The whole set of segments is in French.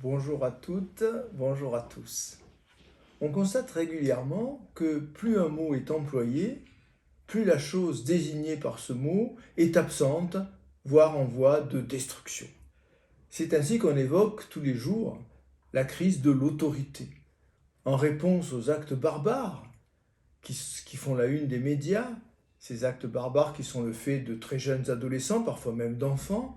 Bonjour à toutes, bonjour à tous. On constate régulièrement que plus un mot est employé, plus la chose désignée par ce mot est absente, voire en voie de destruction. C'est ainsi qu'on évoque tous les jours la crise de l'autorité. En réponse aux actes barbares qui font la une des médias, ces actes barbares qui sont le fait de très jeunes adolescents, parfois même d'enfants,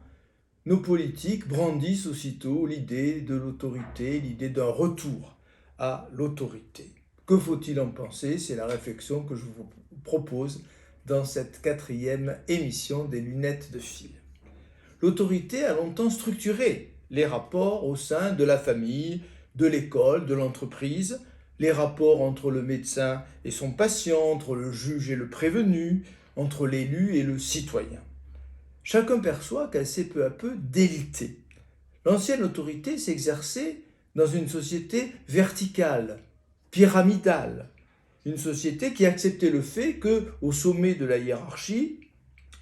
nos politiques brandissent aussitôt l'idée de l'autorité, l'idée d'un retour à l'autorité. Que faut-il en penser? C'est la réflexion que je vous propose dans cette 4e émission des lunettes de fil. L'autorité a longtemps structuré les rapports au sein de la famille, de l'école, de l'entreprise, les rapports entre le médecin et son patient, entre le juge et le prévenu, entre l'élu et le citoyen. Chacun perçoit qu'elle s'est peu à peu délitée. L'ancienne autorité s'exerçait dans une société verticale, pyramidale, une société qui acceptait le fait qu'au sommet de la hiérarchie,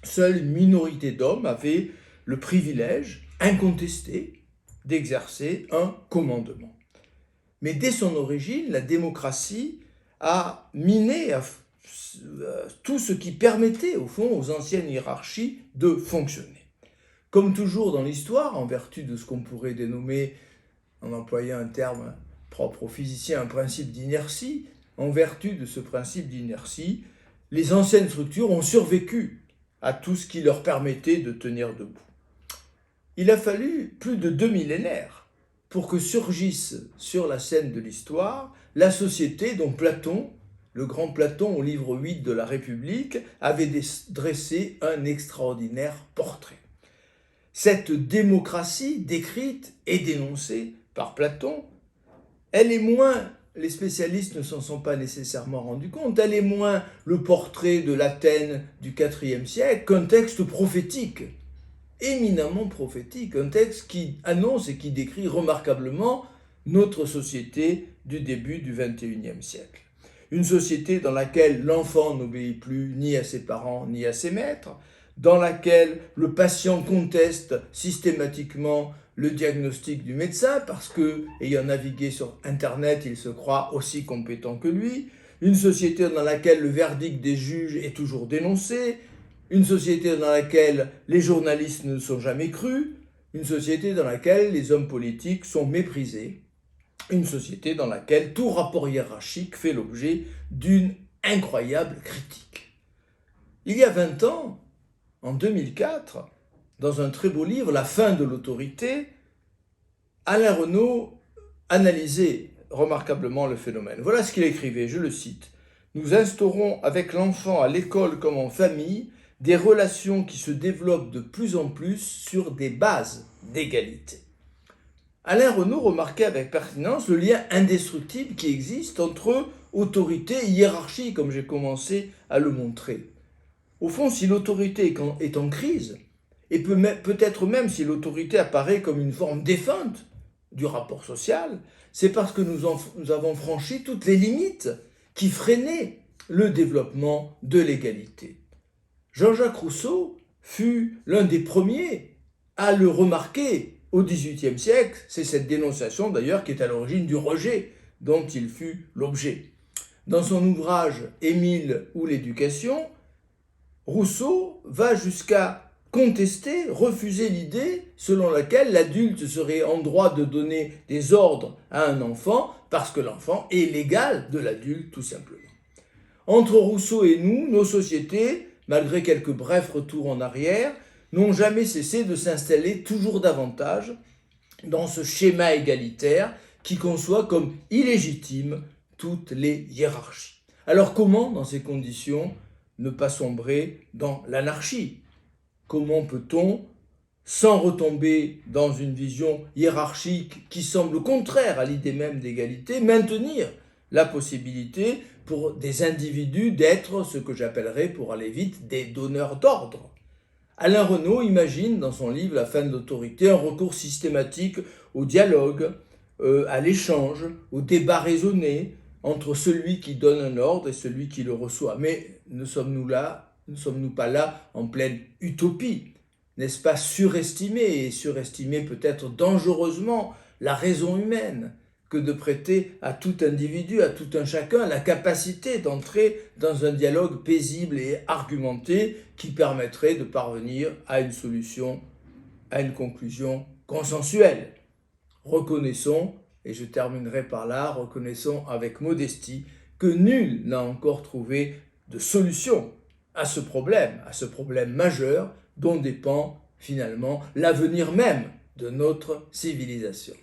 seule une minorité d'hommes avait le privilège incontesté d'exercer un commandement. Mais dès son origine, la démocratie a miné tout ce qui permettait, au fond, aux anciennes hiérarchies de fonctionner. Comme toujours dans l'histoire, en vertu de ce qu'on pourrait dénommer, en employant un terme propre aux physiciens, un principe d'inertie, en vertu de ce principe d'inertie, les anciennes structures ont survécu à tout ce qui leur permettait de tenir debout. Il a fallu plus de 2 millénaires pour que surgisse sur la scène de l'histoire la société dont Platon, le grand Platon au livre 8 de la République, avait dressé un extraordinaire portrait. Cette démocratie décrite et dénoncée par Platon, elle est moins, les spécialistes ne s'en sont pas nécessairement rendus compte, elle est moins le portrait de l'Athènes du IVe siècle qu'un texte prophétique, éminemment prophétique, un texte qui annonce et qui décrit remarquablement notre société du début du XXIe siècle. Une société dans laquelle l'enfant n'obéit plus ni à ses parents ni à ses maîtres, dans laquelle le patient conteste systématiquement le diagnostic du médecin parce que, ayant navigué sur Internet, il se croit aussi compétent que lui, une société dans laquelle le verdict des juges est toujours dénoncé, une société dans laquelle les journalistes ne sont jamais crus, une société dans laquelle les hommes politiques sont méprisés, une société dans laquelle tout rapport hiérarchique fait l'objet d'une incroyable critique. Il y a 20 ans, en 2004, dans un très beau livre, La fin de l'autorité, Alain Renaud analysait remarquablement le phénomène. Voilà ce qu'il écrivait, je le cite. « Nous instaurons avec l'enfant à l'école comme en famille des relations qui se développent de plus en plus sur des bases d'égalité. » Alain Renaud remarquait avec pertinence le lien indestructible qui existe entre autorité et hiérarchie, comme j'ai commencé à le montrer. Au fond, si l'autorité est en crise, et peut-être même si l'autorité apparaît comme une forme défunte du rapport social, c'est parce que nous avons franchi toutes les limites qui freinaient le développement de l'égalité. Jean-Jacques Rousseau fut l'un des premiers à le remarquer au XVIIIe siècle. C'est cette dénonciation d'ailleurs qui est à l'origine du rejet dont il fut l'objet. Dans son ouvrage « Émile ou l'éducation », Rousseau va jusqu'à contester, refuser l'idée selon laquelle l'adulte serait en droit de donner des ordres à un enfant parce que l'enfant est l'égal de l'adulte tout simplement. Entre Rousseau et nous, nos sociétés, malgré quelques brefs retours en arrière, n'ont jamais cessé de s'installer toujours davantage dans ce schéma égalitaire qui conçoit comme illégitime toutes les hiérarchies. Alors comment, dans ces conditions, ne pas sombrer dans l'anarchie? Comment peut-on, sans retomber dans une vision hiérarchique qui semble contraire à l'idée même d'égalité, maintenir la possibilité pour des individus d'être ce que j'appellerais, pour aller vite, des donneurs d'ordre? Alain Renaud imagine dans son livre La fin de l'autorité un recours systématique au dialogue, à l'échange, au débat raisonné entre celui qui donne un ordre et celui qui le reçoit. Mais ne sommes-nous pas là en pleine utopie? N'est-ce pas surestimer, et surestimer peut-être dangereusement, la raison humaine que de prêter à tout individu, à tout un chacun, la capacité d'entrer dans un dialogue paisible et argumenté qui permettrait de parvenir à une solution, à une conclusion consensuelle. Reconnaissons, et je terminerai par là, reconnaissons avec modestie que nul n'a encore trouvé de solution à ce problème majeur dont dépend finalement l'avenir même de notre civilisation.